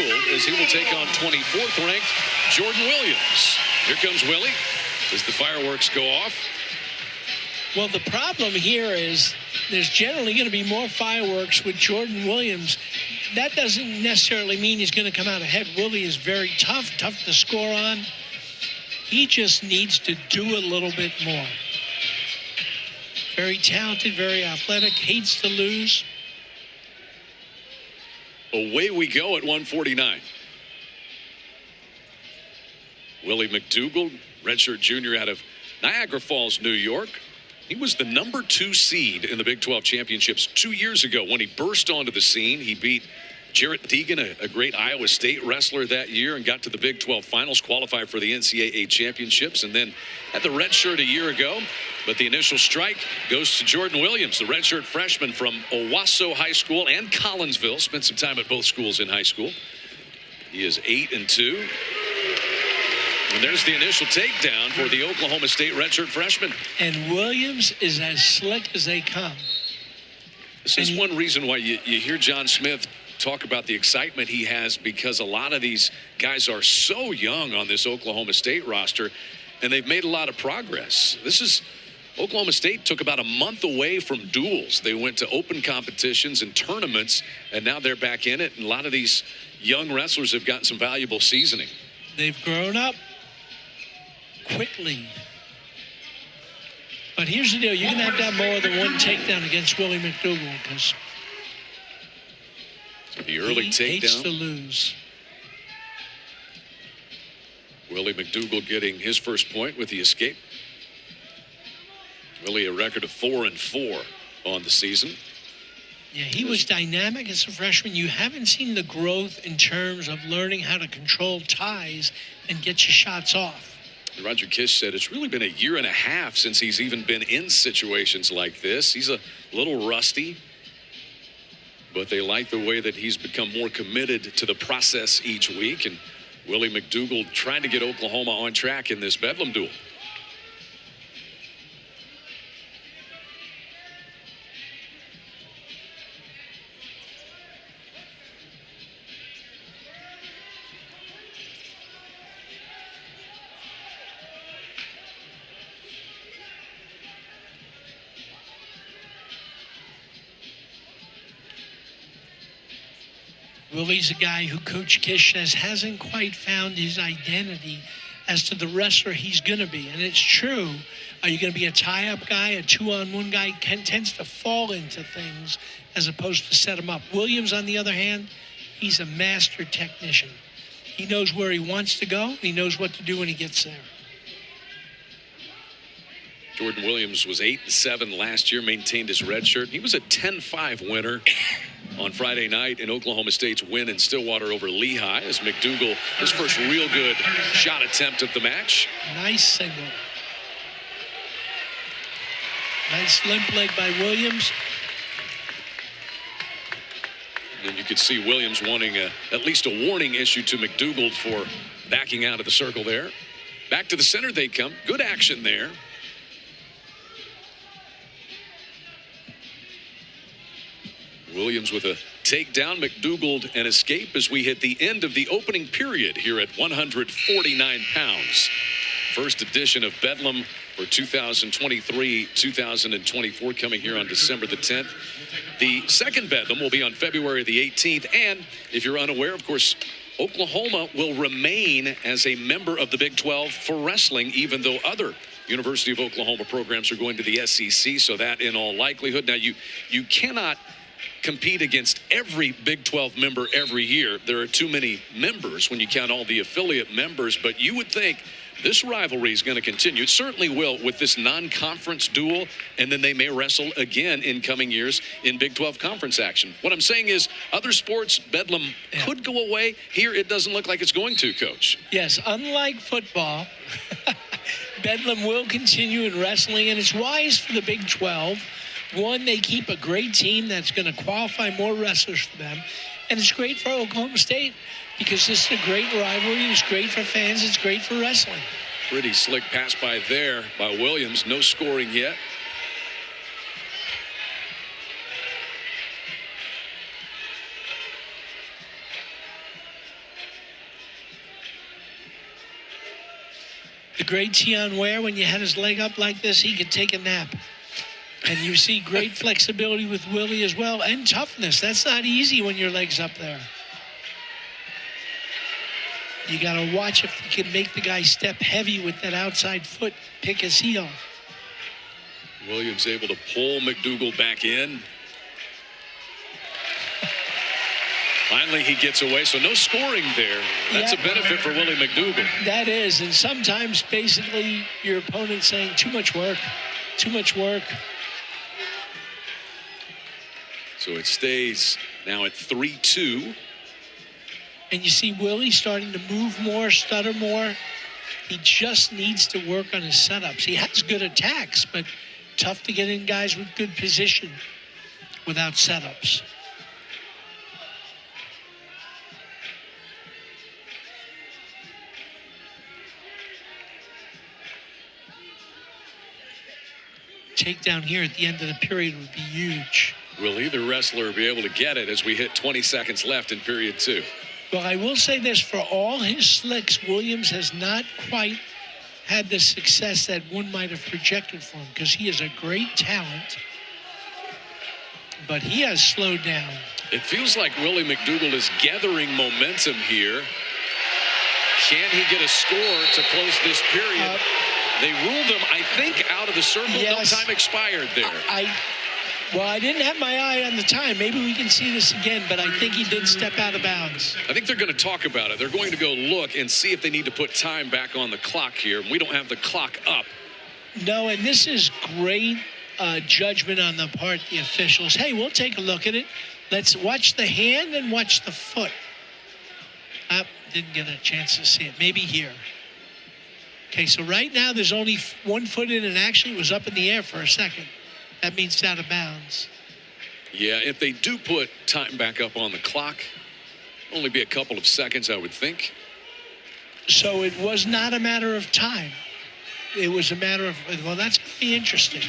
McDougald as he will take on 24th ranked Jordan Williams. Here comes Willie as the fireworks go off. Well, the problem here is there's generally going to be more fireworks with Jordan Williams. That doesn't necessarily mean he's going to come out ahead. Willie is very tough to score on. He just needs to do a little bit more. Very talented, very athletic, hates to lose. Away we go at 149. Willie McDougald, redshirt junior out of Niagara Falls, New York. He was the number 2 seed in the Big 12 championships 2 years ago when he burst onto the scene. He beat Jarrett Deegan, a great Iowa State wrestler that year, and got to the Big 12 finals, qualified for the NCAA championships, and then had the red shirt a year ago. But the initial strike goes to Jordan Williams, the redshirt freshman from Owasso High School and Collinsville. Spent some time at both schools in high school. He is 8-2. And there's the initial takedown for the Oklahoma State redshirt freshman. And Williams is as slick as they come. This is one reason why you hear John Smith talk about the excitement he has, because a lot of these guys are so young on this Oklahoma State roster, and they've made a lot of progress. Oklahoma State took about a month away from duels. They went to open competitions and tournaments, and now they're back in it, and a lot of these young wrestlers have gotten some valuable seasoning. They've grown up quickly. But here's the deal. You're going to have more than one takedown against Willie McDougald, because the early takedown. Hates to lose. Willie McDougald getting his first point with the escape. Willie a record of 4-4 on the season. Yeah, he was dynamic as a freshman. You haven't seen the growth in terms of learning how to control ties and get your shots off. Roger Kish said it's really been a year and a half since he's even been in situations like this. He's a little rusty, but they like the way that he's become more committed to the process each week. And Willie McDougald trying to get Oklahoma on track in this bedlam duel. Willie's a guy who Coach Kish says hasn't quite found his identity as to the wrestler he's going to be. And it's true. Are you going to be a tie-up guy, a 2-on-1 guy? Tends to fall into things as opposed to set him up. Williams, on the other hand, he's a master technician. He knows where he wants to go. He knows what to do when he gets there. Jordan Williams was 8-7 last year, maintained his red shirt. He was a 10-5 winner on Friday night in Oklahoma State's win in Stillwater over Lehigh, as McDougald, his first real good shot attempt of the match. Nice single. Nice limp leg by Williams. And you could see Williams wanting at least a warning issue to McDougald for backing out of the circle there. Back to the center they come. Good action there. Williams with a takedown, McDougald an escape as we hit the end of the opening period here at 149 pounds. First edition of Bedlam for 2023-2024 coming here on December the 10th. The second Bedlam will be on February the 18th. And if you're unaware, of course, Oklahoma will remain as a member of the Big 12 for wrestling, even though other University of Oklahoma programs are going to the SEC. So that in all likelihood. Now, you cannot compete against every Big 12 member every year. There are too many members when you count all the affiliate members, but you would think this rivalry is going to continue. It certainly will with this non-conference duel, and then they may wrestle again in coming years in Big 12 conference action. What I'm saying is other sports, Bedlam could go away. Here it doesn't look like it's going to, Coach. Yes, unlike football, Bedlam will continue in wrestling, and it's wise for the Big 12. One, they keep a great team that's going to qualify more wrestlers for them. And it's great for Oklahoma State because this is a great rivalry. It's great for fans. It's great for wrestling. Pretty slick pass by there by Williams. No scoring yet. The great Tion Ware, when you had his leg up like this, he could take a nap. And you see great flexibility with Willie as well, and toughness. That's not easy when your leg's up there. You got to watch if you can make the guy step heavy with that outside foot, pick his heel. Williams able to pull McDougald back in. Finally, he gets away, so no scoring there. That's a benefit for Willie McDougald. That is, and sometimes basically your opponent's saying too much work, too much work. So it stays now at 3-2. And you see Willie starting to move more, stutter more. He just needs to work on his setups. He has good attacks, but tough to get in guys with good position without setups. Takedown here at the end of the period would be huge. Will either wrestler be able to get it as we hit 20 seconds left in period 2? Well, I will say this, for all his slicks, Williams has not quite had the success that one might have projected for him, because he is a great talent, but he has slowed down. It feels like Willie McDougald is gathering momentum here. Can he get a score to close this period? They ruled him, I think, out of the circle. Yes. No time expired there. Well, I didn't have my eye on the time. Maybe we can see this again, but I think he did step out of bounds. I think they're going to talk about it. They're going to go look and see if they need to put time back on the clock here. We don't have the clock up. No, and this is great judgment on the part of the officials. Hey, we'll take a look at it. Let's watch the hand and watch the foot. Didn't get a chance to see it. Maybe here. Okay, so right now there's only 1 foot in, and actually it was up in the air for a second. That means it's out of bounds. Yeah, if they do put time back up on the clock, only be a couple of seconds, I would think. So it was not a matter of time. It was a matter of, well, that's going to be interesting.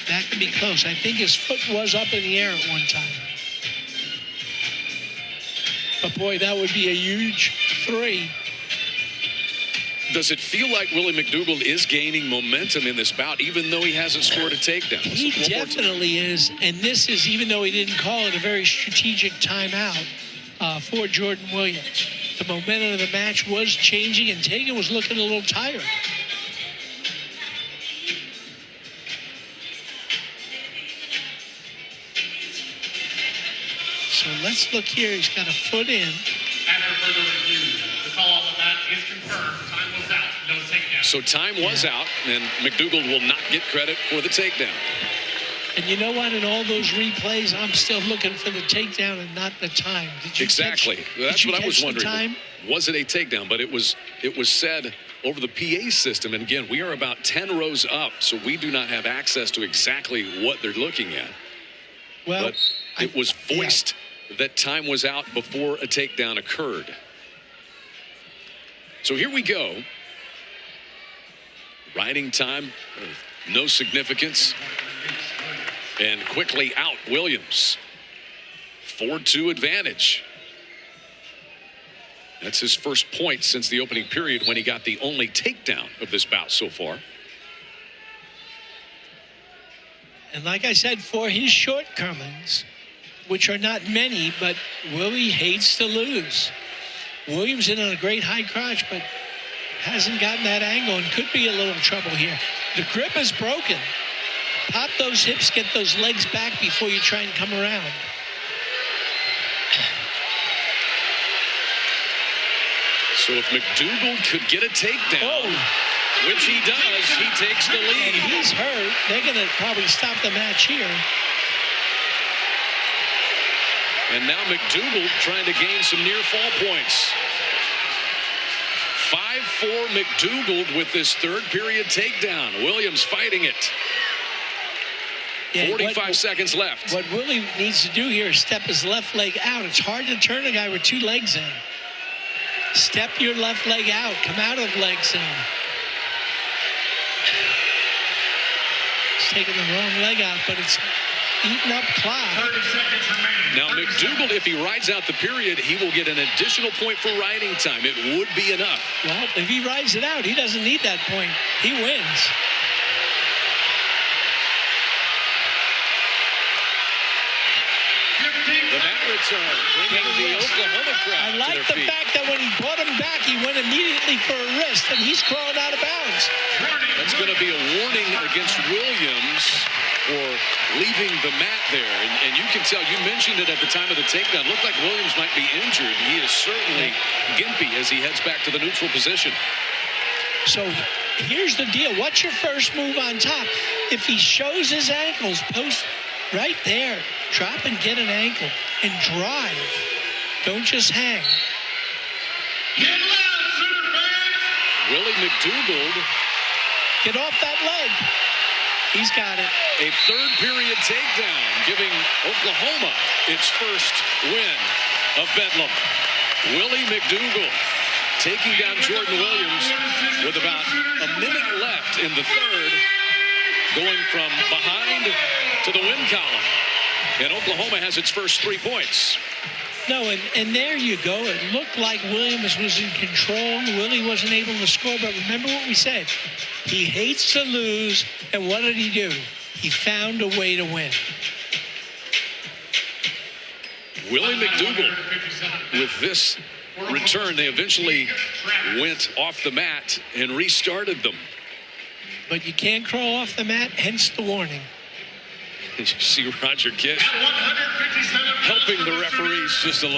That could be close. I think his foot was up in the air at one time. But boy, that would be a huge 3. Does it feel like Willie McDougald is gaining momentum in this bout, even though he hasn't scored a takedown? He definitely is, and this is, even though he didn't call it, a very strategic timeout for Jordan Williams. The momentum of the match was changing, and Tagan was looking a little tired. So let's look here. He's got a foot in. After further review, the call on the mat is confirmed. Time was out. No takedown. So time was out, and McDougald will not get credit for the takedown. And you know what? In all those replays, I'm still looking for the takedown and not the time. Did you Exactly. That's what I was wondering. Time? Was it a takedown? But it was said over the PA system. And again, we are about 10 rows up, so we do not have access to exactly what they're looking at. Well, but it was voiced that time was out before a takedown occurred. So here we go. Riding time, no significance. And quickly out, Williams. 4-2 advantage. That's his first point since the opening period, when he got the only takedown of this bout so far. And like I said, for his shortcomings, which are not many, but Willie hates to lose. Williams in on a great high crotch, but hasn't gotten that angle and could be a little trouble here. The grip is broken. Pop those hips, get those legs back before you try and come around. So if McDougald could get a takedown, which he does, he takes the lead. And he's hurt. They're going to probably stop the match here. And now McDougald trying to gain some near fall points. 5-4 McDougald with this third period takedown. Williams fighting it. 45 seconds left. What Willie needs to do here is step his left leg out. It's hard to turn a guy with 2 legs in. Step your left leg out. Come out of leg zone. He's taking the wrong leg out, but it's eating up clock. 30 seconds remaining. Now, McDougald, if he rides out the period, he will get an additional point for riding time. It would be enough. Well, if he rides it out, he doesn't need that point. He wins. The mat return, bringing the Oklahoma crowd I to like their the feet. fact that when he brought him back, he went immediately for a wrist, and he's crawling out of bounds. That's going to be a warning against Williams for leaving the mat there. And you can tell, you mentioned it at the time of the takedown. Looked like Williams might be injured. He is certainly gimpy as he heads back to the neutral position. So here's the deal. What's your first move on top? If he shows his ankles, post right there. Drop and get an ankle and drive. Don't just hang. Get loud, Sooner fans. Willie McDougald, Get off that leg. He's got it. a third period takedown, giving Oklahoma its first win of Bedlam. Willie McDougald taking down Jordan Williams with about a minute left in the third, going from behind to the win column. And Oklahoma has its first 3 points. No, and there you go. It looked like Williams was in control. Willie wasn't able to score, but remember what we said. He hates to lose, and what did he do? He found a way to win. Willie McDougald, with this return, they eventually went off the mat and restarted them. But you can't crawl off the mat, hence the warning. You see Roger Kish At 157 helping the referees just a little.